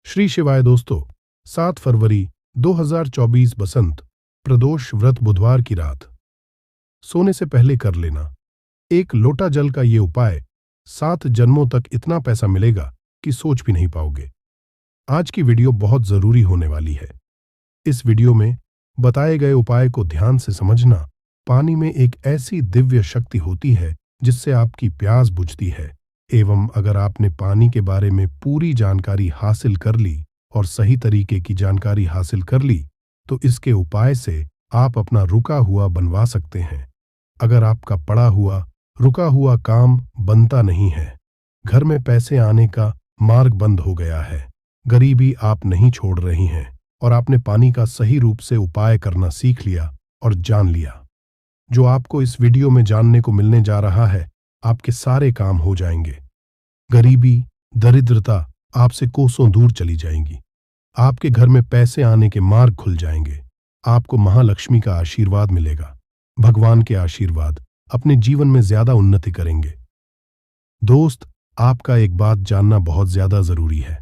श्री शिवाय दोस्तों। 7 फरवरी 2024 बसंत प्रदोष व्रत बुधवार की रात। सोने से पहले कर लेना एक लोटा जल का ये उपाय 7 जन्मों तक इतना पैसा मिलेगा कि सोच भी नहीं पाओगे। आज की वीडियो बहुत जरूरी होने वाली है। इस वीडियो में बताए गए उपाय को ध्यान से समझना। पानी में एक ऐसी दिव्य शक्ति होती है जिससे आपकी प्यास बुझती है, एवं अगर आपने पानी के बारे में पूरी जानकारी हासिल कर ली और सही तरीके की जानकारी हासिल कर ली तो इसके उपाय से आप अपना रुका हुआ बनवा सकते हैं। अगर आपका पड़ा हुआ रुका हुआ काम बनता नहीं है, घर में पैसे आने का मार्ग बंद हो गया है, गरीबी आप नहीं छोड़ रही हैं और आपने पानी का सही रूप से उपाय करना सीख लिया और जान लिया, जो आपको इस वीडियो में जानने को मिलने जा रहा है, आपके सारे काम हो जाएंगे। गरीबी, दरिद्रता आपसे कोसों दूर चली जाएंगी। आपके घर में पैसे आने के मार्ग खुल जाएंगे। आपको महालक्ष्मी का आशीर्वाद मिलेगा। भगवान के आशीर्वाद अपने जीवन में ज्यादा उन्नति करेंगे। दोस्त, आपका एक बात जानना बहुत ज्यादा जरूरी है।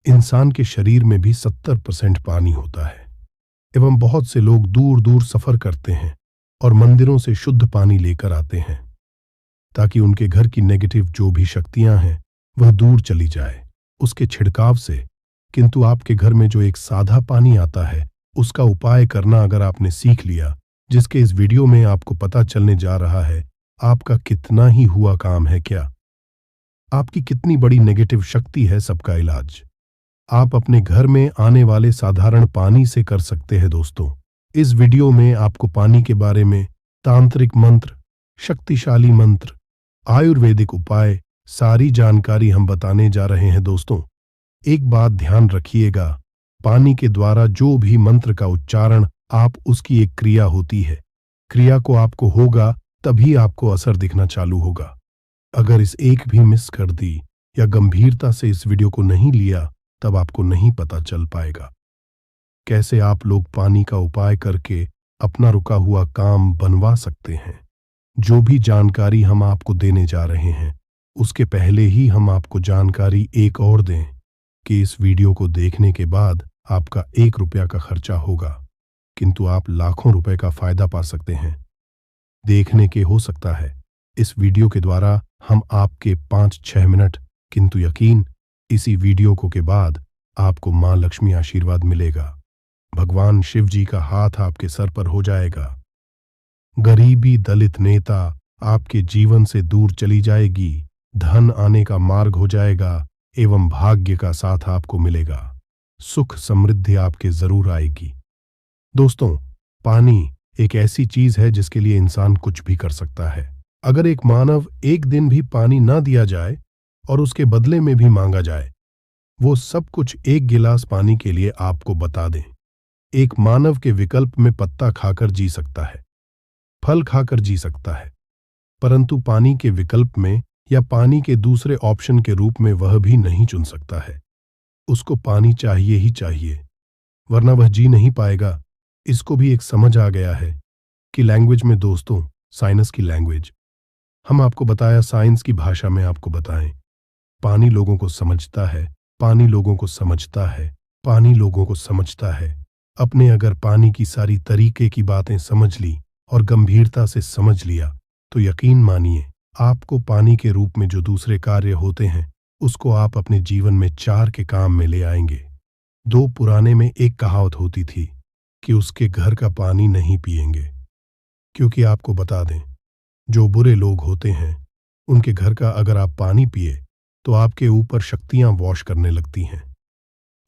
इंसान के शरीर में भी 70% पानी होता है, एवं बहुत से लोग दूर दूर सफर करते हैं और मंदिरों से शुद्ध पानी लेकर आते हैं ताकि उनके घर की नेगेटिव जो भी शक्तियां हैं वह दूर चली जाए उसके छिड़काव से। किंतु आपके घर में जो एक सादा पानी आता है उसका उपाय करना अगर आपने सीख लिया, जिसके इस वीडियो में आपको पता चलने जा रहा है, आपका कितना ही हुआ काम है, क्या आपकी कितनी बड़ी नेगेटिव शक्ति है, सबका इलाज आप अपने घर में आने वाले साधारण पानी से कर सकते हैं। दोस्तों, इस वीडियो में आपको पानी के बारे में तांत्रिक मंत्र, शक्तिशाली मंत्र, आयुर्वेदिक उपाय, सारी जानकारी हम बताने जा रहे हैं। दोस्तों, एक बात ध्यान रखिएगा, पानी के द्वारा जो भी मंत्र का उच्चारण आप उसकी एक क्रिया होती है, क्रिया को आपको होगा तभी आपको असर दिखना चालू होगा। अगर इस एक भी मिस कर दी या गंभीरता से इस वीडियो को नहीं लिया तब आपको नहीं पता चल पाएगा कैसे आप लोग पानी का उपाय करके अपना रुका हुआ काम बनवा सकते हैं। जो भी जानकारी हम आपको देने जा रहे हैं उसके पहले ही हम आपको जानकारी एक और दें कि इस वीडियो को देखने के बाद आपका 1 रुपया का खर्चा होगा, किंतु आप लाखों रुपए का फायदा पा सकते हैं। देखने के हो सकता है इस वीडियो के द्वारा हम आपके 5-6 मिनट, किंतु यकीन इसी वीडियो को के बाद आपको मां लक्ष्मी आशीर्वाद मिलेगा। भगवान शिव जी का हाथ आपके सर पर हो जाएगा। गरीबी, दलित नेता आपके जीवन से दूर चली जाएगी। धन आने का मार्ग हो जाएगा एवं भाग्य का साथ आपको मिलेगा। सुख समृद्धि आपके जरूर आएगी। दोस्तों, पानी एक ऐसी चीज है जिसके लिए इंसान कुछ भी कर सकता है। अगर एक मानव एक दिन भी पानी ना दिया जाए और उसके बदले में भी मांगा जाए, वो सब कुछ 1 गिलास पानी के लिए आपको बता दें। एक मानव के विकल्प में पत्ता खाकर जी सकता है, फल खाकर जी सकता है, परंतु पानी के विकल्प में या पानी के दूसरे ऑप्शन के रूप में वह भी नहीं चुन सकता है। उसको पानी चाहिए ही चाहिए, वरना वह जी नहीं पाएगा। इसको भी एक समझ आ गया है कि लैंग्वेज में, दोस्तों, साइंस की लैंग्वेज, हम आपको बताया साइंस की भाषा में आपको बताएं। पानी लोगों को समझता है, पानी लोगों को समझता है, पानी लोगों को समझता है। अपने अगर पानी की सारी तरीके की बातें समझ ली और गंभीरता से समझ लिया तो यकीन मानिए आपको पानी के रूप में जो दूसरे कार्य होते हैं उसको आप अपने जीवन में 4 के काम में ले आएंगे। 2 पुराने में एक कहावत होती थी कि उसके घर का पानी नहीं पिएंगे, क्योंकि आपको बता दें, जो बुरे लोग होते हैं उनके घर का अगर आप पानी पिए तो आपके ऊपर शक्तियां वॉश करने लगती हैं।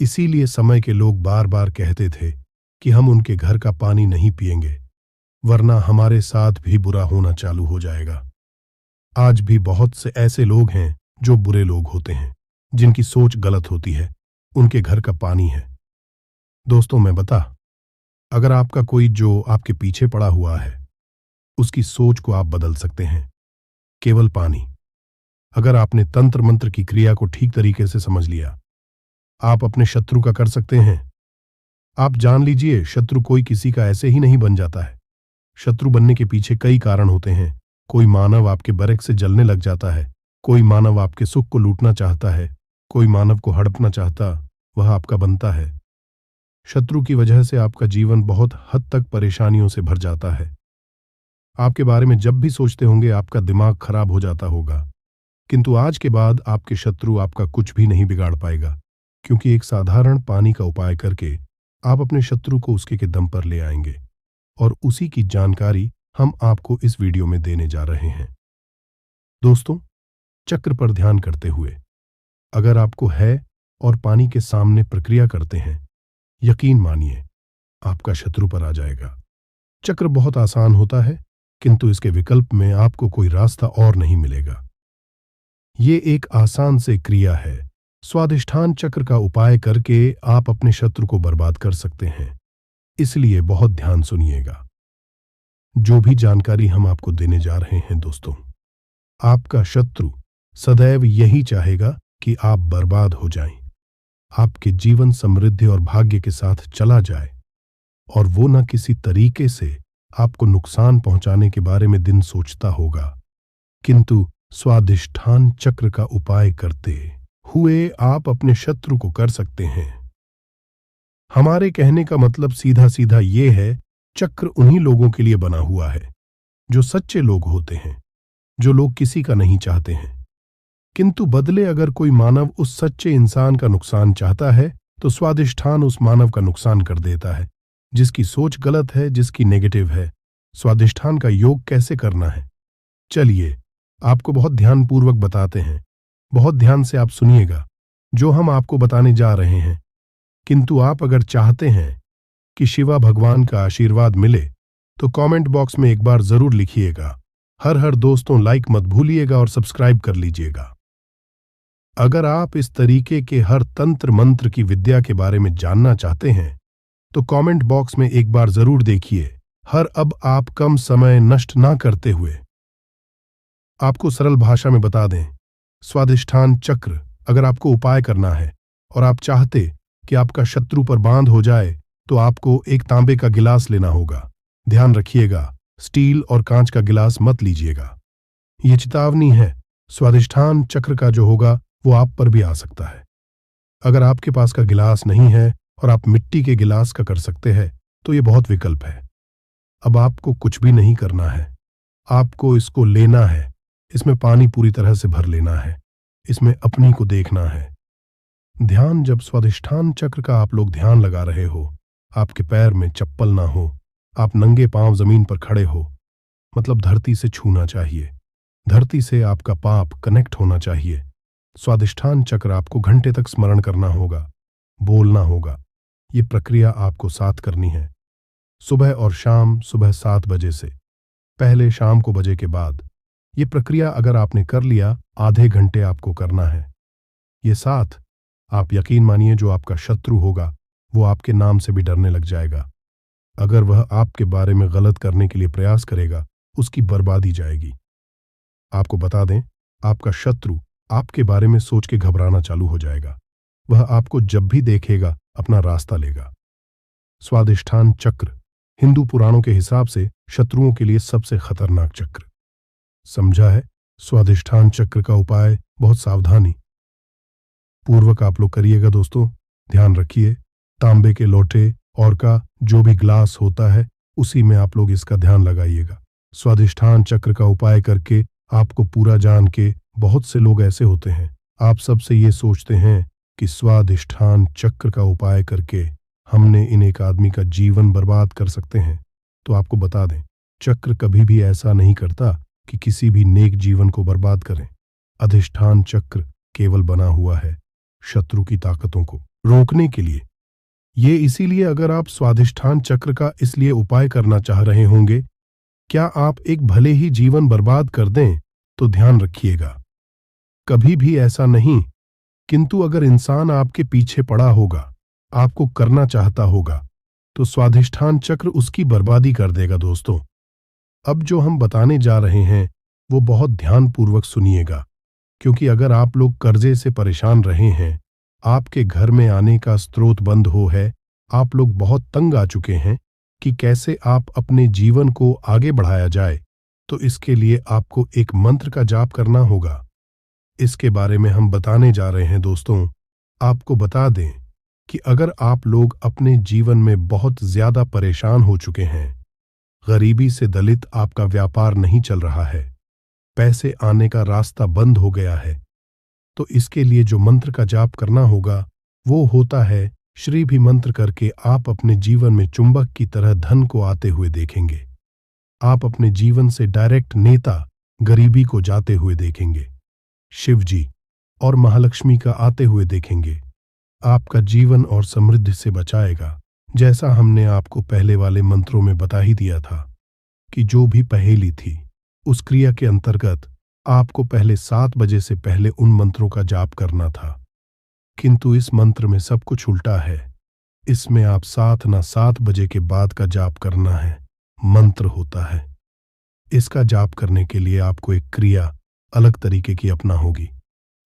इसीलिए समय के लोग बार बार कहते थे कि हम उनके घर का पानी नहीं पिएंगे, वरना हमारे साथ भी बुरा होना चालू हो जाएगा। आज भी बहुत से ऐसे लोग हैं जो बुरे लोग होते हैं, जिनकी सोच गलत होती है, उनके घर का पानी है। दोस्तों, मैं बता, अगर आपका कोई जो आपके पीछे पड़ा हुआ है उसकी सोच को आप बदल सकते हैं, केवल पानी। अगर आपने तंत्र मंत्र की क्रिया को ठीक तरीके से समझ लिया, आप अपने शत्रु का कर सकते हैं। आप जान लीजिए, शत्रु कोई किसी का ऐसे ही नहीं बन जाता है। शत्रु बनने के पीछे कई कारण होते हैं। कोई मानव आपके बरक से जलने लग जाता है, कोई मानव आपके सुख को लूटना चाहता है, कोई मानव को हड़पना चाहता, वह आपका बनता है। शत्रु की वजह से आपका जीवन बहुत हद तक परेशानियों से भर जाता है। आपके बारे में जब भी सोचते होंगे आपका दिमाग खराब हो जाता होगा, किंतु आज के बाद आपके शत्रु आपका कुछ भी नहीं बिगाड़ पाएगा, क्योंकि एक साधारण पानी का उपाय करके आप अपने शत्रु को उसके के दम पर ले आएंगे और उसी की जानकारी हम आपको इस वीडियो में देने जा रहे हैं। दोस्तों, चक्र पर ध्यान करते हुए अगर आपको है और पानी के सामने प्रक्रिया करते हैं, यकीन मानिए आपका शत्रु पर आ जाएगा। चक्र बहुत आसान होता है, किंतु इसके विकल्प में आपको कोई रास्ता और नहीं मिलेगा। ये एक आसान से क्रिया है। स्वादिष्ठान चक्र का उपाय करके आप अपने शत्रु को बर्बाद कर सकते हैं, इसलिए बहुत ध्यान सुनिएगा। जो भी जानकारी हम आपको देने जा रहे हैं दोस्तों, आपका शत्रु सदैव यही चाहेगा कि आप बर्बाद हो जाएं, आपके जीवन समृद्धि और भाग्य के साथ चला जाए, और वो न किसी तरीके से आपको नुकसान पहुंचाने के बारे में दिन सोचता होगा, किंतु स्वादिष्ठान चक्र का उपाय करते हुए आप अपने शत्रु को कर सकते हैं। हमारे कहने का मतलब सीधा सीधा ये है, चक्र उन्हीं लोगों के लिए बना हुआ है जो सच्चे लोग होते हैं, जो लोग किसी का नहीं चाहते हैं, किंतु बदले अगर कोई मानव उस सच्चे इंसान का नुकसान चाहता है तो स्वादिष्ठान उस मानव का नुकसान कर देता है, जिसकी सोच गलत है, जिसकी नेगेटिव है। स्वादिष्ठान का योग कैसे करना है, चलिए आपको बहुत ध्यानपूर्वक बताते हैं। बहुत ध्यान से आप सुनिएगा जो हम आपको बताने जा रहे हैं। किंतु आप अगर चाहते हैं कि शिवा भगवान का आशीर्वाद मिले तो कमेंट बॉक्स में एक बार जरूर लिखिएगा। हर हर दोस्तों, लाइक मत भूलिएगा और सब्सक्राइब कर लीजिएगा। अगर आप इस तरीके के हर तंत्र मंत्र की विद्या के बारे में जानना चाहते हैं तो कमेंट बॉक्स में एक बार जरूर देखिए। अब आप कम समय नष्ट ना करते हुए आपको सरल भाषा में बता दें, स्वादिष्ठान चक्र अगर आपको उपाय करना है और आप चाहते कि आपका शत्रु पर बांध हो जाए तो आपको एक तांबे का गिलास लेना होगा। ध्यान रखिएगा, स्टील और कांच का गिलास मत लीजिएगा। ये चेतावनी है, स्वादिष्ठान चक्र का जो होगा वो आप पर भी आ सकता है। अगर आपके पास का गिलास नहीं है और आप मिट्टी के गिलास का कर सकते हैं तो ये बहुत विकल्प है। अब आपको कुछ भी नहीं करना है, आपको इसको लेना है, इसमें पानी पूरी तरह से भर लेना है, इसमें अपनी को देखना है। ध्यान, जब स्वादिष्ठान चक्र का आप लोग ध्यान लगा रहे हो, आपके पैर में चप्पल ना हो, आप नंगे पांव जमीन पर खड़े हो, मतलब धरती से छूना चाहिए, धरती से आपका पाप कनेक्ट होना चाहिए। स्वादिष्ठान चक्र आपको घंटे तक स्मरण करना होगा, बोलना होगा। ये प्रक्रिया आपको 7 करनी है, सुबह और शाम, सुबह 7 बजे से पहले, शाम को बजे के बाद। ये प्रक्रिया अगर आपने कर लिया, आधे घंटे आपको करना है। ये 7, आप यकीन मानिए जो आपका शत्रु होगा वो आपके नाम से भी डरने लग जाएगा। अगर वह आपके बारे में गलत करने के लिए प्रयास करेगा, उसकी बर्बादी जाएगी। आपको बता दें, आपका शत्रु आपके बारे में सोच के घबराना चालू हो जाएगा। वह आपको जब भी देखेगा अपना रास्ता लेगा। स्वादिष्ठान चक्र हिंदू पुराणों के हिसाब से शत्रुओं के लिए सबसे खतरनाक चक्र समझा है। स्वादिष्ठान चक्र का उपाय बहुत सावधानी पूर्वक आप लोग करिएगा दोस्तों। ध्यान रखिए, तांबे के लोटे और का जो भी ग्लास होता है उसी में आप लोग इसका ध्यान लगाइएगा। स्वादिष्ठान चक्र का उपाय करके आपको पूरा जान के, बहुत से लोग ऐसे होते हैं, आप सबसे ये सोचते हैं कि स्वादिष्ठान चक्र का उपाय करके हमने इन एक आदमी का जीवन बर्बाद कर सकते हैं। तो आपको बता दें, चक्र कभी भी ऐसा नहीं करता कि किसी भी नेक जीवन को बर्बाद करें। अधिष्ठान चक्र केवल बना हुआ है शत्रु की ताकतों को रोकने के लिए। ये इसीलिए अगर आप स्वादिष्ठान चक्र का इसलिए उपाय करना चाह रहे होंगे, क्या आप एक भले ही जीवन बर्बाद कर दें तो ध्यान रखिएगा, कभी भी ऐसा नहीं। किंतु अगर इंसान आपके पीछे पड़ा होगा, आपको करना चाहता होगा, तो स्वादिष्ठान चक्र उसकी बर्बादी कर देगा दोस्तों। अब जो हम बताने जा रहे हैं वो बहुत ध्यानपूर्वक सुनिएगा, क्योंकि अगर आप लोग कर्जे से परेशान रहे हैं, आपके घर में आने का स्रोत बंद हो है, आप लोग बहुत तंग आ चुके हैं कि कैसे आप अपने जीवन को आगे बढ़ाया जाए, तो इसके लिए आपको एक मंत्र का जाप करना होगा। इसके बारे में हम बताने जा रहे हैं दोस्तों। आपको बता दें, कि अगर आप लोग अपने जीवन में बहुत ज्यादा परेशान हो चुके हैं, गरीबी से दलित आपका व्यापार नहीं चल रहा है, पैसे आने का रास्ता बंद हो गया है, तो इसके लिए जो मंत्र का जाप करना होगा वो होता है श्री भी मंत्र करके आप अपने जीवन में चुंबक की तरह धन को आते हुए देखेंगे। आप अपने जीवन से डायरेक्ट नेता गरीबी को जाते हुए देखेंगे। शिव जी और महालक्ष्मी का आते हुए देखेंगे। आपका जीवन और समृद्धि से बचाएगा। जैसा हमने आपको पहले वाले मंत्रों में बता ही दिया था कि जो भी पहेली थी उस क्रिया के अंतर्गत आपको पहले 7 बजे से पहले उन मंत्रों का जाप करना था, किंतु इस मंत्र में सब कुछ उल्टा है। इसमें आप 7 बजे के बाद का जाप करना है। मंत्र होता है, इसका जाप करने के लिए आपको एक क्रिया अलग तरीके की अपना होगी।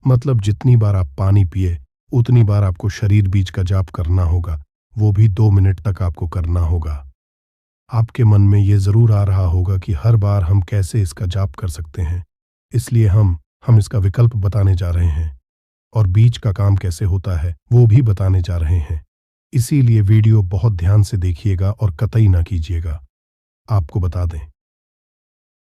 मतलब जितनी बार आप पानी पिए उतनी बार आपको शरीर बीज का जाप करना होगा, वो भी 2 मिनट तक आपको करना होगा। आपके मन में ये जरूर आ रहा होगा कि हर बार हम कैसे इसका जाप कर सकते हैं, इसलिए हम इसका विकल्प बताने जा रहे हैं और बीज का काम कैसे होता है वो भी बताने जा रहे हैं। इसीलिए वीडियो बहुत ध्यान से देखिएगा और कतई ना कीजिएगा। आपको बता दें,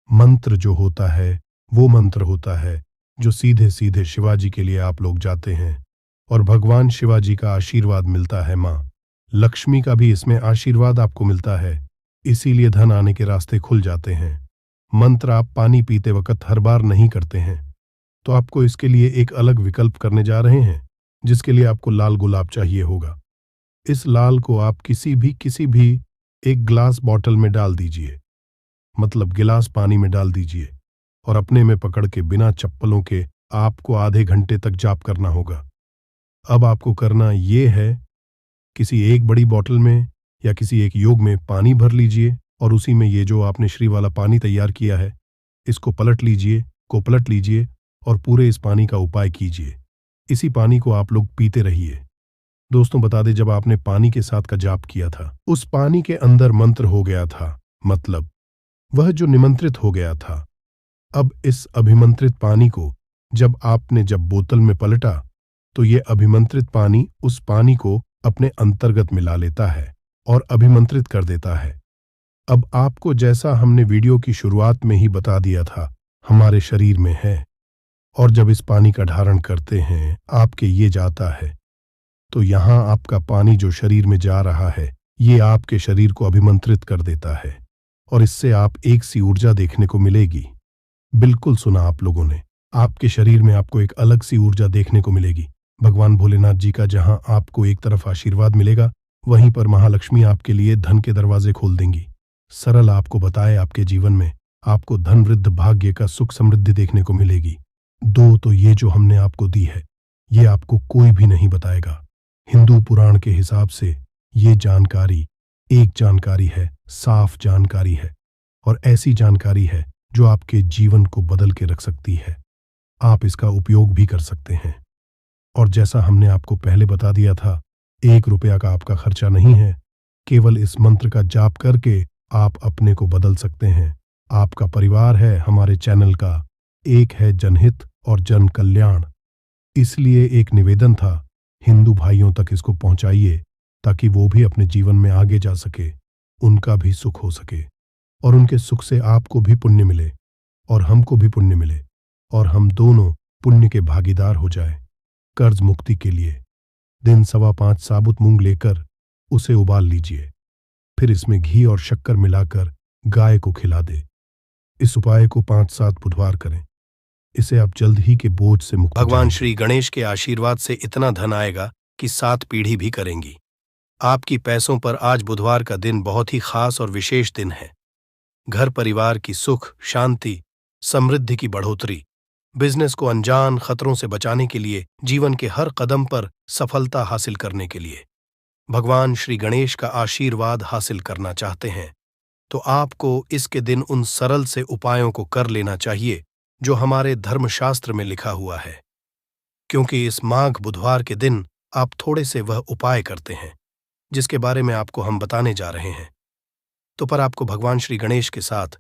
मंत्र जो होता है वो मंत्र होता है जो सीधे सीधे शिवाजी के लिए आप लोग जाते हैं और भगवान शिवाजी का आशीर्वाद मिलता है। माँ लक्ष्मी का भी इसमें आशीर्वाद आपको मिलता है, इसीलिए धन आने के रास्ते खुल जाते हैं। मंत्र आप पानी पीते वक्त हर बार नहीं करते हैं, तो आपको इसके लिए एक अलग विकल्प करने जा रहे हैं, जिसके लिए आपको लाल गुलाब चाहिए होगा। इस लाल को आप किसी भी एक ग्लास बॉटल में डाल दीजिए, मतलब गिलास पानी में डाल दीजिए और अपने में पकड़ के बिना चप्पलों के आपको आधे घंटे तक जाप करना होगा। अब आपको करना ये है, किसी एक बड़ी बॉटल में या किसी एक योग में पानी भर लीजिए और उसी में ये जो आपने श्री वाला पानी तैयार किया है इसको पलट लीजिए और पूरे इस पानी का उपाय कीजिए। इसी पानी को आप लोग पीते रहिए। दोस्तों बता दें, जब आपने पानी के साथ का जाप किया था उस पानी के अंदर मंत्र हो गया था, मतलब वह जो निमंत्रित हो गया था। अब इस अभिमंत्रित पानी को जब बोतल में पलटा तो ये अभिमंत्रित पानी उस पानी को अपने अंतर्गत मिला लेता है और अभिमंत्रित कर देता है। अब आपको जैसा हमने वीडियो की शुरुआत में ही बता दिया था हमारे शरीर में है, और जब इस पानी का धारण करते हैं आपके ये जाता है, तो यहाँ आपका पानी जो शरीर में जा रहा है ये आपके शरीर को अभिमंत्रित कर देता है और इससे आप एक सी ऊर्जा देखने को मिलेगी। बिल्कुल सुना आप लोगों ने, आपके शरीर में आपको एक अलग सी ऊर्जा देखने को मिलेगी। भगवान भोलेनाथ जी का जहां आपको एक तरफ आशीर्वाद मिलेगा, वहीं पर महालक्ष्मी आपके लिए धन के दरवाजे खोल देंगी। सरल आपको बताए, आपके जीवन में आपको धन वृद्ध भाग्य का सुख समृद्धि देखने को मिलेगी। 2 तो ये जो हमने आपको दी है ये आपको कोई भी नहीं बताएगा। हिंदू पुराण के हिसाब से ये जानकारी एक जानकारी है, साफ जानकारी है और ऐसी जानकारी है जो आपके जीवन को बदल के रख सकती है। आप इसका उपयोग भी कर सकते हैं। और जैसा हमने आपको पहले बता दिया था, 1 रुपया का आपका खर्चा नहीं है। केवल इस मंत्र का जाप करके आप अपने को बदल सकते हैं। आपका परिवार है हमारे चैनल का, एक है जनहित और जन कल्याण। इसलिए एक निवेदन था, हिंदू भाइयों तक इसको पहुंचाइए ताकि वो भी अपने जीवन में आगे जा सके, उनका भी सुख हो सके और उनके सुख से आपको भी पुण्य मिले और हमको भी पुण्य मिले और हम दोनों पुण्य के भागीदार हो जाए। कर्ज मुक्ति के लिए दिन 5.25 साबुत मूंग लेकर उसे उबाल लीजिए, फिर इसमें घी और शक्कर मिलाकर गाय को खिला दे। इस उपाय को 5-7 बुधवार करें। इसे आप जल्द ही के बोझ से मुक्त। भगवान श्री गणेश के आशीर्वाद से इतना धन आएगा कि 7 पीढ़ी भी करेंगी। आपकी पैसों पर आज बुधवार का दिन बहुत ही खास और विशेष दिन है। घर परिवार की सुख शांति समृद्धि की बढ़ोतरी, बिजनेस को अनजान खतरों से बचाने के लिए, जीवन के हर कदम पर सफलता हासिल करने के लिए भगवान श्री गणेश का आशीर्वाद हासिल करना चाहते हैं तो आपको इसके दिन उन सरल से उपायों को कर लेना चाहिए जो हमारे धर्मशास्त्र में लिखा हुआ है। क्योंकि इस माघ बुधवार के दिन आप थोड़े से वह उपाय करते हैं जिसके बारे में आपको हम बताने जा रहे हैं, तो पर आपको भगवान श्री गणेश के साथ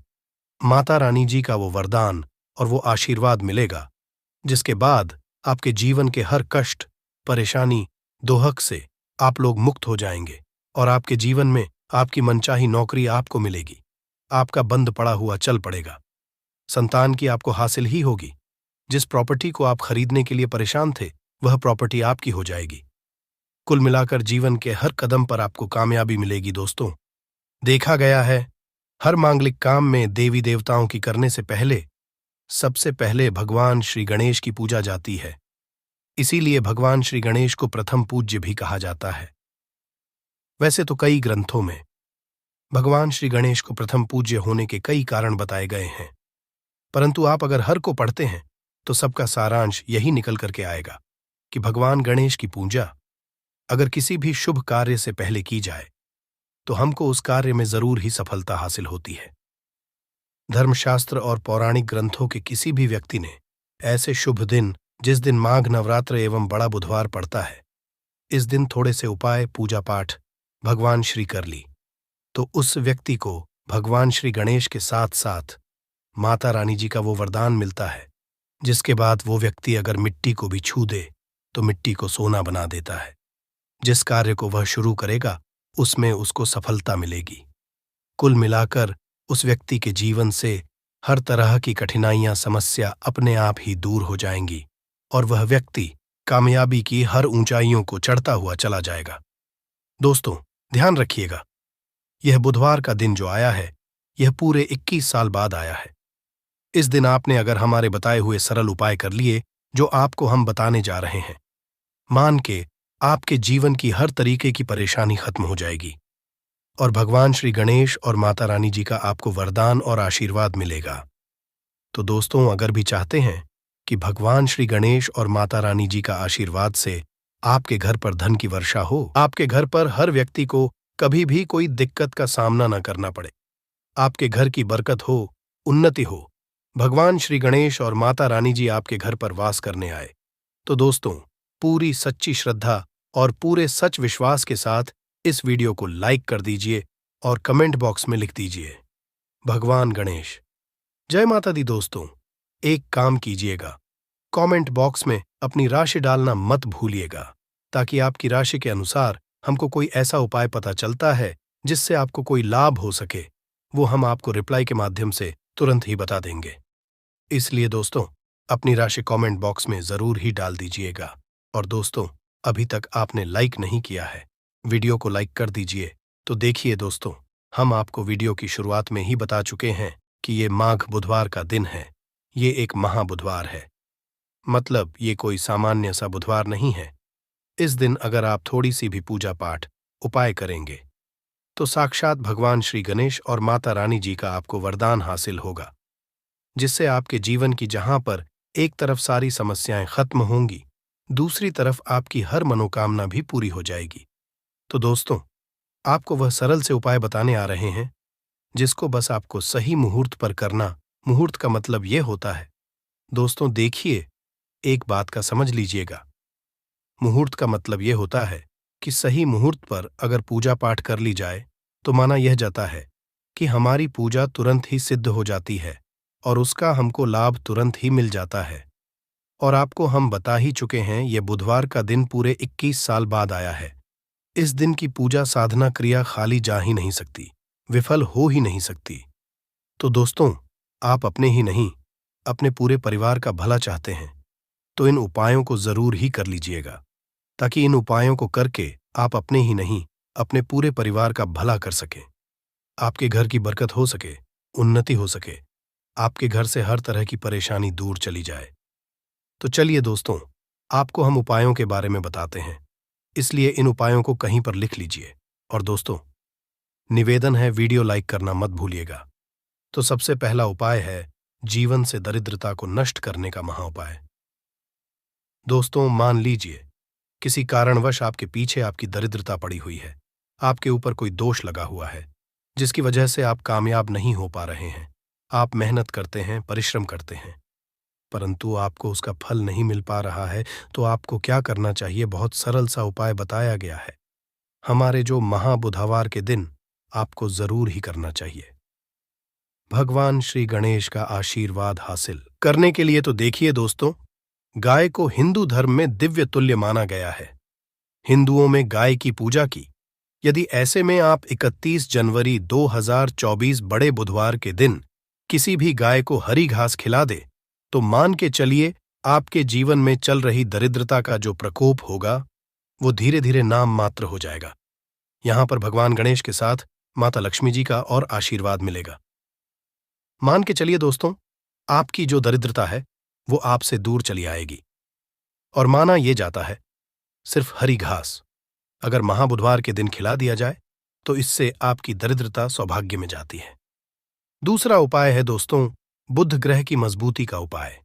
माता रानी जी का वो वरदान और वो आशीर्वाद मिलेगा, जिसके बाद आपके जीवन के हर कष्ट परेशानी दोहक से आप लोग मुक्त हो जाएंगे और आपके जीवन में आपकी मनचाही नौकरी आपको मिलेगी। आपका बंद पड़ा हुआ चल पड़ेगा। संतान की आपको हासिल ही होगी। जिस प्रॉपर्टी को आप खरीदने के लिए परेशान थे, वह प्रॉपर्टी आपकी हो जाएगी। कुल मिलाकर जीवन के हर कदम पर आपको कामयाबी मिलेगी। दोस्तों, देखा गया है, हर मांगलिक काम में देवी देवताओं की करने से पहले सबसे पहले भगवान श्री गणेश की पूजा जाती है। इसीलिए भगवान श्री गणेश को प्रथम पूज्य भी कहा जाता है। वैसे तो कई ग्रंथों में भगवान श्री गणेश को प्रथम पूज्य होने के कई कारण बताए गए हैं, परंतु आप अगर हर को पढ़ते हैं तो सबका सारांश यही निकल करके आएगा कि भगवान गणेश की पूजा अगर किसी भी शुभ कार्य से पहले की जाए तो हमको उस कार्य में जरूर ही सफलता हासिल होती है। धर्मशास्त्र और पौराणिक ग्रंथों के किसी भी व्यक्ति ने ऐसे शुभ दिन, जिस दिन माघ नवरात्र एवं बड़ा बुधवार पड़ता है, इस दिन थोड़े से उपाय, पूजा पाठ भगवान श्री कर ली तो उस व्यक्ति को भगवान श्री गणेश के साथ साथ माता रानी जी का वो वरदान मिलता है, जिसके बाद वो व्यक्ति अगर मिट्टी को भी छू दे तो मिट्टी को सोना बना देता है। जिस कार्य को वह शुरू करेगा उसमें उसको सफलता मिलेगी। कुल मिलाकर उस व्यक्ति के जीवन से हर तरह की कठिनाइयां, समस्या अपने आप ही दूर हो जाएंगी और वह व्यक्ति कामयाबी की हर ऊंचाइयों को चढ़ता हुआ चला जाएगा। दोस्तों, ध्यान रखिएगा, यह बुधवार का दिन जो आया है, यह पूरे 21 साल बाद आया है। इस दिन आपने अगर हमारे बताए हुए सरल उपाय कर लिए जो आपको हम बताने जा रहे हैं, मान के आपके जीवन की हर तरीके की परेशानी खत्म हो जाएगी और भगवान श्री गणेश और माता रानी जी का आपको वरदान और आशीर्वाद मिलेगा। तो दोस्तों, अगर भी चाहते हैं कि भगवान श्री गणेश और माता रानी जी का आशीर्वाद से आपके घर पर धन की वर्षा हो, आपके घर पर हर व्यक्ति को कभी भी कोई दिक्कत का सामना न करना पड़े, आपके घर की बरकत हो, उन्नति हो, भगवान श्री गणेश और माता रानी जी आपके घर पर वास करने आए, तो दोस्तों, पूरी सच्ची श्रद्धा और पूरे सच विश्वास के साथ इस वीडियो को लाइक कर दीजिए और कमेंट बॉक्स में लिख दीजिए, भगवान गणेश। जय माता दी। दोस्तों, एक काम कीजिएगा, कमेंट बॉक्स में अपनी राशि डालना मत भूलिएगा, ताकि आपकी राशि के अनुसार हमको कोई ऐसा उपाय पता चलता है जिससे आपको कोई लाभ हो सके, वो हम आपको रिप्लाई के माध्यम से तुरंत ही बता देंगे। इसलिए दोस्तों, अपनी राशि कमेंट बॉक्स में जरूर ही डाल दीजिएगा। और दोस्तों, अभी तक आपने लाइक नहीं किया है, वीडियो को लाइक कर दीजिए। तो देखिए दोस्तों, हम आपको वीडियो की शुरुआत में ही बता चुके हैं कि ये माघ बुधवार का दिन है। ये एक महाबुधवार है, मतलब ये कोई सामान्य सा बुधवार नहीं है। इस दिन अगर आप थोड़ी सी भी पूजा पाठ, उपाय करेंगे तो साक्षात भगवान श्री गणेश और माता रानी जी का आपको वरदान हासिल होगा, जिससे आपके जीवन की जहां पर एक तरफ सारी समस्याएं खत्म होंगी, दूसरी तरफ आपकी हर मनोकामना भी पूरी हो जाएगी। तो दोस्तों, आपको वह सरल से उपाय बताने आ रहे हैं जिसको बस आपको सही मुहूर्त पर करना। मुहूर्त का मतलब यह होता है, दोस्तों देखिए, एक बात का समझ लीजिएगा, मुहूर्त का मतलब यह होता है कि सही मुहूर्त पर अगर पूजा पाठ कर ली जाए तो माना यह जाता है कि हमारी पूजा तुरंत ही सिद्ध हो जाती है और उसका हमको लाभ तुरंत ही मिल जाता है। और आपको हम बता ही चुके हैं, यह बुधवार का दिन पूरे 21 साल बाद आया है। इस दिन की पूजा साधना क्रिया खाली जा ही नहीं सकती, विफल हो ही नहीं सकती। तो दोस्तों, आप अपने ही नहीं, अपने पूरे परिवार का भला चाहते हैं तो इन उपायों को जरूर ही कर लीजिएगा, ताकि इन उपायों को करके आप अपने ही नहीं, अपने पूरे परिवार का भला कर सकें, आपके घर की बरकत हो सके, उन्नति हो सके, आपके घर से हर तरह की परेशानी दूर चली जाए। तो चलिए दोस्तों, आपको हम उपायों के बारे में बताते हैं, इसलिए इन उपायों को कहीं पर लिख लीजिए। और दोस्तों, निवेदन है, वीडियो लाइक करना मत भूलिएगा। तो सबसे पहला उपाय है जीवन से दरिद्रता को नष्ट करने का महाउपाय। दोस्तों, मान लीजिए किसी कारणवश आपके पीछे आपकी दरिद्रता पड़ी हुई है, आपके ऊपर कोई दोष लगा हुआ है जिसकी वजह से आप कामयाब नहीं हो पा रहे हैं। आप मेहनत करते हैं, परिश्रम करते हैं, परंतु आपको उसका फल नहीं मिल पा रहा है। तो आपको क्या करना चाहिए, बहुत सरल सा उपाय बताया गया है हमारे जो महाबुधवार के दिन आपको जरूर ही करना चाहिए। भगवान श्री गणेश का आशीर्वाद हासिल करने के लिए तो देखिए दोस्तों, गाय को हिंदू धर्म में दिव्य तुल्य माना गया है। हिंदुओं में गाय की पूजा की। यदि ऐसे में आप 31 जनवरी 2024 बड़े बुधवार के दिन किसी भी गाय को हरी घास खिला दे, तो मान के चलिए आपके जीवन में चल रही दरिद्रता का जो प्रकोप होगा वो धीरे धीरे नाम मात्र हो जाएगा। यहां पर भगवान गणेश के साथ माता लक्ष्मी जी का और आशीर्वाद मिलेगा। मान के चलिए दोस्तों, आपकी जो दरिद्रता है वो आपसे दूर चली आएगी। और माना यह जाता है सिर्फ हरी घास अगर महाबुधवार के दिन खिला दिया जाए तो इससे आपकी दरिद्रता सौभाग्य में जाती है। दूसरा उपाय है दोस्तों, बुध ग्रह की मजबूती का उपाय।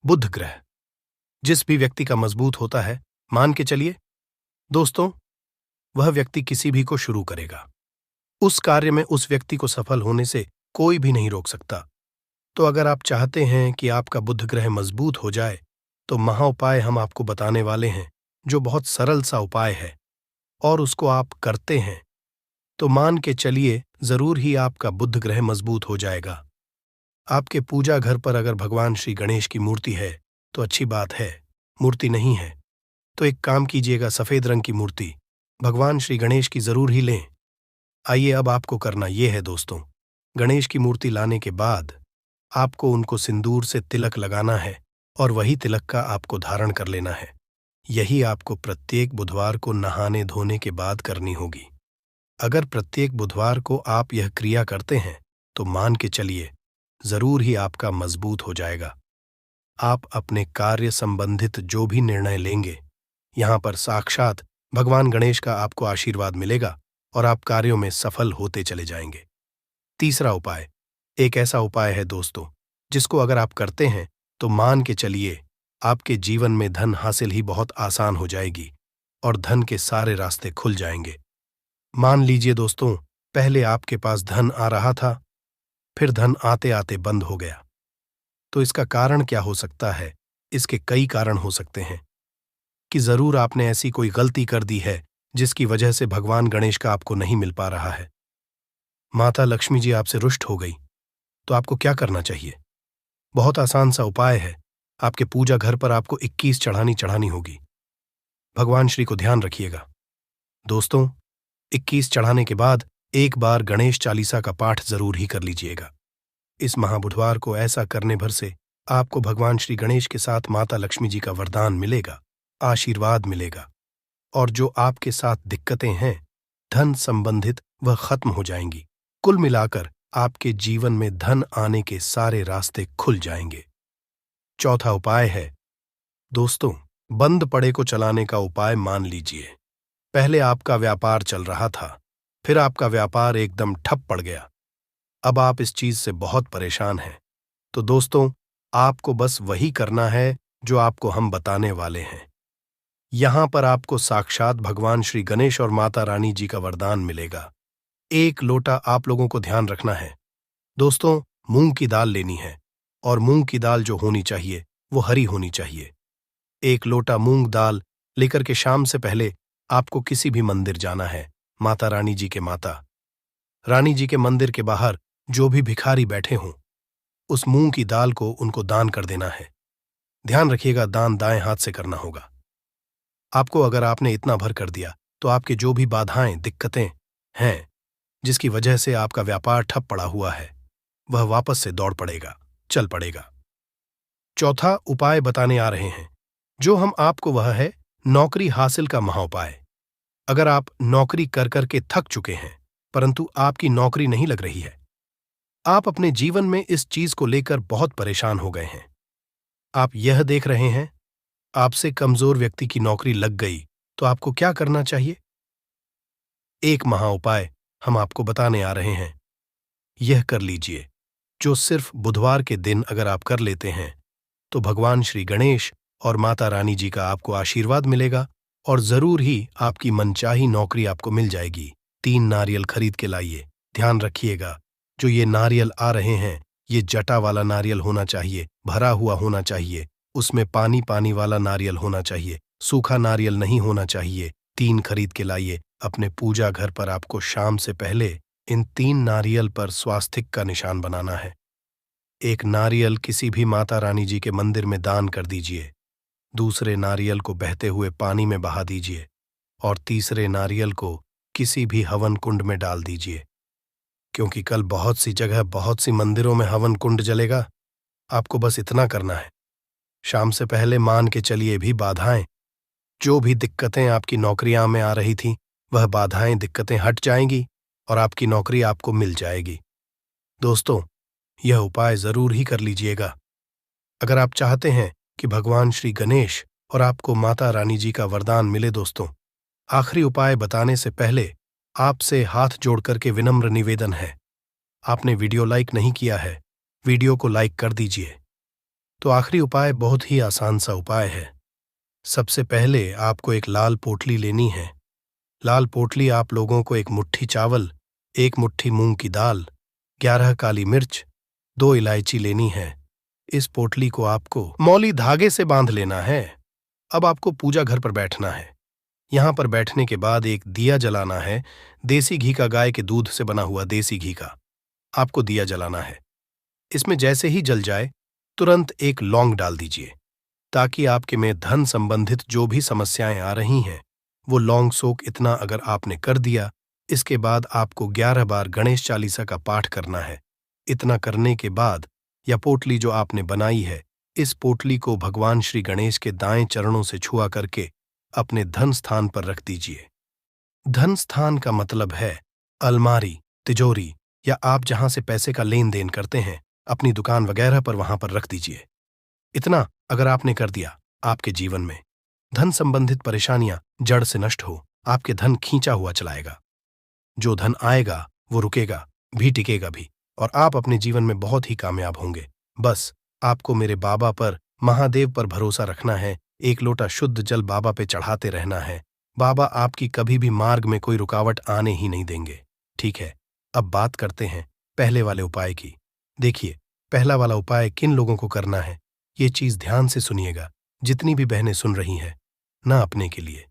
बुध ग्रह जिस भी व्यक्ति का मजबूत होता है, मान के चलिए दोस्तों, वह व्यक्ति किसी भी को शुरू करेगा। उस कार्य में उस व्यक्ति को सफल होने से कोई भी नहीं रोक सकता। तो अगर आप चाहते हैं कि आपका बुध ग्रह मजबूत हो जाए तो महाउपाय हम आपको बताने वाले हैं, जो बहुत सरल सा उपाय है, और उसको आप करते हैं तो मान के चलिए जरूर ही आपका बुध ग्रह मजबूत हो जाएगा। आपके पूजा घर पर अगर भगवान श्री गणेश की मूर्ति है तो अच्छी बात है, मूर्ति नहीं है तो एक काम कीजिएगा, सफेद रंग की मूर्ति भगवान श्री गणेश की जरूर ही लें। आइए अब आपको करना यह है दोस्तों, गणेश की मूर्ति लाने के बाद आपको उनको सिंदूर से तिलक लगाना है और वही तिलक का आपको धारण कर लेना है। यही आपको प्रत्येक बुधवार को नहाने धोने के बाद करनी होगी। अगर प्रत्येक बुधवार को आप यह क्रिया करते हैं तो मान के चलिए जरूर ही आपका मजबूत हो जाएगा। आप अपने कार्य संबंधित जो भी निर्णय लेंगे, यहां पर साक्षात भगवान गणेश का आपको आशीर्वाद मिलेगा और आप कार्यों में सफल होते चले जाएंगे। तीसरा उपाय एक ऐसा उपाय है दोस्तों, जिसको अगर आप करते हैं तो मान के चलिए आपके जीवन में धन हासिल ही बहुत आसान हो जाएगी और धन के सारे रास्ते खुल जाएंगे। मान लीजिए दोस्तों, पहले आपके पास धन आ रहा था, फिर धन आते आते बंद हो गया। तो इसका कारण क्या हो सकता है? इसके कई कारण हो सकते हैं कि जरूर आपने ऐसी कोई गलती कर दी है जिसकी वजह से भगवान गणेश का आपको नहीं मिल पा रहा है। माता लक्ष्मी जी आपसे रुष्ट हो गई तो आपको क्या करना चाहिए? बहुत आसान सा उपाय है। आपके पूजा घर पर आपको 21 चढ़ानी होगी। भगवान श्री को ध्यान रखिएगा दोस्तों, 21 चढ़ाने के बाद एक बार गणेश चालीसा का पाठ जरूर ही कर लीजिएगा। इस महाबुधवार को ऐसा करने भर से आपको भगवान श्री गणेश के साथ माता लक्ष्मी जी का वरदान मिलेगा, आशीर्वाद मिलेगा, और जो आपके साथ दिक्कतें हैं धन संबंधित वह खत्म हो जाएंगी। कुल मिलाकर आपके जीवन में धन आने के सारे रास्ते खुल जाएंगे। चौथा उपाय है दोस्तों, बंद पड़े को चलाने का उपाय। मान लीजिए पहले आपका व्यापार चल रहा था, फिर आपका व्यापार एकदम ठप पड़ गया। अब आप इस चीज से बहुत परेशान हैं। तो दोस्तों, आपको बस वही करना है जो आपको हम बताने वाले हैं। यहां पर आपको साक्षात भगवान श्री गणेश और माता रानी जी का वरदान मिलेगा। एक लोटा आप लोगों को ध्यान रखना है दोस्तों, मूंग की दाल लेनी है, और मूंग की दाल जो होनी चाहिए वो हरी होनी चाहिए। एक लोटा मूंग दाल लेकर के शाम से पहले आपको किसी भी मंदिर जाना है। माता रानी जी के मंदिर के बाहर जो भी भिखारी बैठे हों, उस मूंग की दाल को उनको दान कर देना है। ध्यान रखिएगा, दान दाएं हाथ से करना होगा। आपको अगर आपने इतना भर कर दिया तो आपके जो भी बाधाएं, दिक्कतें हैं, जिसकी वजह से आपका व्यापार ठप पड़ा हुआ है, वह वापस से दौड़ पड़ेगा, चल पड़ेगा। चौथा उपाय बताने आ रहे हैं जो हम आपको, वह है नौकरी हासिल का महाउपाय। अगर आप नौकरी कर करके थक चुके हैं परंतु आपकी नौकरी नहीं लग रही है, आप अपने जीवन में इस चीज को लेकर बहुत परेशान हो गए हैं, आप यह देख रहे हैं आपसे कमजोर व्यक्ति की नौकरी लग गई, तो आपको क्या करना चाहिए? एक महाउपाय हम आपको बताने आ रहे हैं, यह कर लीजिए, जो सिर्फ बुधवार के दिन अगर आप कर लेते हैं तो भगवान श्री गणेश और माता रानी जी का आपको आशीर्वाद मिलेगा और जरूर ही आपकी मनचाही नौकरी आपको मिल जाएगी। 3 नारियल खरीद के लाइए। ध्यान रखिएगा, जो ये नारियल आ रहे हैं ये जटा वाला नारियल होना चाहिए, भरा हुआ होना चाहिए, उसमें पानी पानी वाला नारियल होना चाहिए, सूखा नारियल नहीं होना चाहिए। 3 खरीद के लाइए। अपने पूजा घर पर आपको शाम से पहले इन 3 नारियल पर स्वास्तिक का निशान बनाना है। एक नारियल किसी भी माता रानी जी के मंदिर में दान कर दीजिए। दूसरे नारियल को बहते हुए पानी में बहा दीजिए और तीसरे नारियल को किसी भी हवन कुंड में डाल दीजिए, क्योंकि कल बहुत सी जगह, बहुत सी मंदिरों में हवन कुंड जलेगा। आपको बस इतना करना है। शाम से पहले मान के चलिए भी बाधाएं, जो भी दिक्कतें आपकी नौकरियां में आ रही थीं, वह बाधाएं, दिक्कतें हट जाएंगी और आपकी नौकरी आपको मिल जाएगी। दोस्तों, यह उपाय जरूर ही कर लीजिएगा। अगर आप चाहते हैं कि भगवान श्री गणेश और आपको माता रानी जी का वरदान मिले, दोस्तों, आखिरी उपाय बताने से पहले आपसे हाथ जोड़ करके विनम्र निवेदन है, आपने वीडियो लाइक नहीं किया है, वीडियो को लाइक कर दीजिए। तो आखिरी उपाय बहुत ही आसान सा उपाय है। सबसे पहले आपको एक लाल पोटली लेनी है। लाल पोटली आप लोगों को 1 मुट्ठी चावल, 1 मुट्ठी मूंग की दाल, 11 काली मिर्च, 2 इलायची लेनी है। इस पोटली को आपको मौली धागे से बांध लेना है। अब आपको पूजा घर पर बैठना है। यहां पर बैठने के बाद एक दिया जलाना है, देसी घी का, गाय के दूध से बना हुआ देसी घी का आपको दिया जलाना है। इसमें जैसे ही जल जाए, तुरंत एक लौंग डाल दीजिए, ताकि आपके में धन संबंधित जो भी समस्याएं आ रही हैं, वो लौंग सोख इतना अगर आपने कर दिया, इसके बाद आपको 11 बार गणेश चालीसा का पाठ करना है। इतना करने के बाद यह पोटली जो आपने बनाई है, इस पोटली को भगवान श्री गणेश के दाएं चरणों से छुआ करके अपने धन स्थान पर रख दीजिए। धन स्थान का मतलब है अलमारी, तिजोरी, या आप जहां से पैसे का लेन देन करते हैं, अपनी दुकान वगैरह पर, वहां पर रख दीजिए। इतना अगर आपने कर दिया, आपके जीवन में धन संबंधित परेशानियां जड़ से नष्ट हो, आपके धन खींचा हुआ चलाएगा। जो धन आएगा वो रुकेगा भी, टिकेगा भी, और आप अपने जीवन में बहुत ही कामयाब होंगे। बस आपको मेरे बाबा पर, महादेव पर भरोसा रखना है। 1 लोटा शुद्ध जल बाबा पे चढ़ाते रहना है। बाबा आपकी कभी भी मार्ग में कोई रुकावट आने ही नहीं देंगे। ठीक है, अब बात करते हैं पहले वाले उपाय की। देखिए, पहला वाला उपाय किन लोगों को करना है, ये चीज ध्यान से सुनिएगा, जितनी भी बहनें सुन रही हैं, ना अपने के लिए।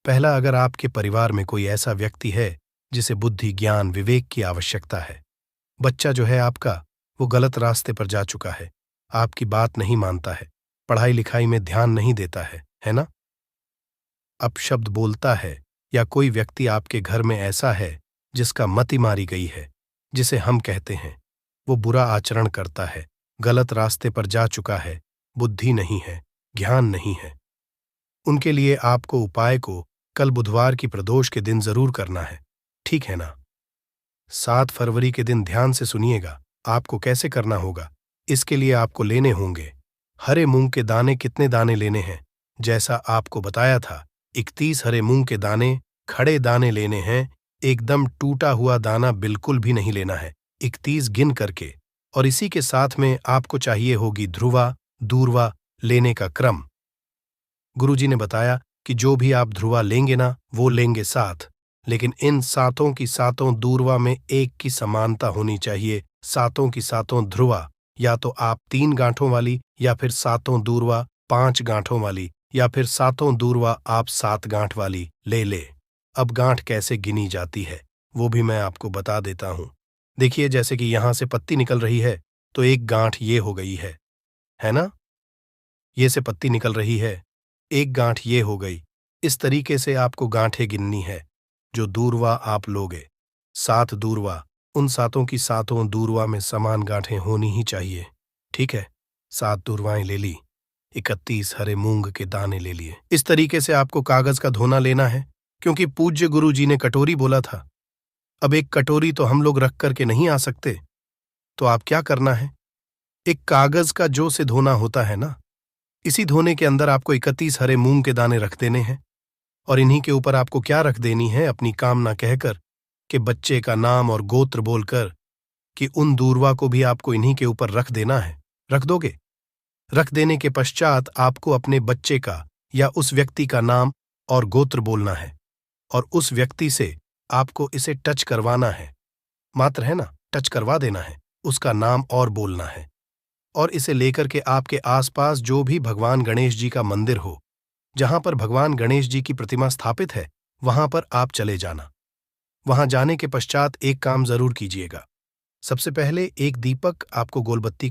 पहला, अगर आपके परिवार में कोई ऐसा व्यक्ति है जिसे बुद्धि, ज्ञान, विवेक की आवश्यकता है, बच्चा जो है आपका, वो गलत रास्ते पर जा चुका है, आपकी बात नहीं मानता है, पढ़ाई लिखाई में ध्यान नहीं देता है ना? अपशब्द बोलता है, या कोई व्यक्ति आपके घर में ऐसा है जिसका मति मारी गई है, जिसे हम कहते हैं वो बुरा आचरण करता है, गलत रास्ते पर जा चुका है, बुद्धि नहीं है, ज्ञान नहीं है, उनके लिए आपको उपाय को कल बुधवार की प्रदोष के दिन जरूर करना है। ठीक है ना? 7 फरवरी के दिन ध्यान से सुनिएगा, आपको कैसे करना होगा। इसके लिए आपको लेने होंगे हरे मूंग के दाने। कितने दाने लेने हैं? जैसा आपको बताया था, 31 हरे मूंग के दाने, खड़े दाने लेने हैं। एकदम टूटा हुआ दाना बिल्कुल भी नहीं लेना है, 31 गिन करके। और इसी के साथ में आपको चाहिए होगी ध्रुवा, दूर्वा लेने का क्रम। गुरुजी ने बताया कि जो भी आप ध्रुवा लेंगे ना, वो लेंगे 7, लेकिन इन 7 की 7 दूर्वा में एक की समानता होनी चाहिए। 7 की 7 ध्रुवा, या तो आप 3 गांठों वाली, या फिर 7 दूर्वा 5 गांठों वाली, या फिर 7 दूर्वा आप 7 गांठ वाली ले। अब गांठ कैसे गिनी जाती है वो भी मैं आपको बता देता हूं। देखिए, जैसे कि यहां से पत्ती निकल रही है, तो एक गांठ ये हो गई है ना? ये से पत्ती निकल रही है, एक गांठ ये हो गई। इस तरीके से आपको गांठें गिननी है। जो दूर्वा आप लोगे, 7 दूर्वा, उन 7 की 7 दूर्वा में समान गांठें होनी ही चाहिए। ठीक है, 7 दूर्वाएं ले ली, 31 हरे मूंग के दाने ले लिए। इस तरीके से आपको कागज का धोना लेना है, क्योंकि पूज्य गुरु जी ने कटोरी बोला था। अब एक कटोरी तो हम लोग रख करके नहीं आ सकते, तो आप क्या करना है, एक कागज का जो से धोना होता है ना, इसी धोने के अंदर आपको 31 हरे मूंग के दाने रख देने हैं। और इन्हीं के ऊपर आपको क्या रख देनी है, अपनी कामना कहकर, कि बच्चे का नाम और गोत्र बोलकर, कि उन दूर्वा को भी आपको इन्हीं के ऊपर रख देना है। रख दोगे? रख देने के पश्चात आपको अपने बच्चे का या उस व्यक्ति का नाम और गोत्र बोलना है, और उस व्यक्ति से आपको इसे टच करवाना है। मात्र है ना, टच करवा देना है, उसका नाम और बोलना है। और इसे लेकर के आपके आसपास जो भी भगवान गणेश जी का मंदिर हो, जहां पर भगवान गणेश जी की प्रतिमा स्थापित है, वहां पर आप चले जाना। वहां जाने के पश्चात एक काम जरूर कीजिएगा। सबसे पहले एक दीपक आपको गोलबत्ती का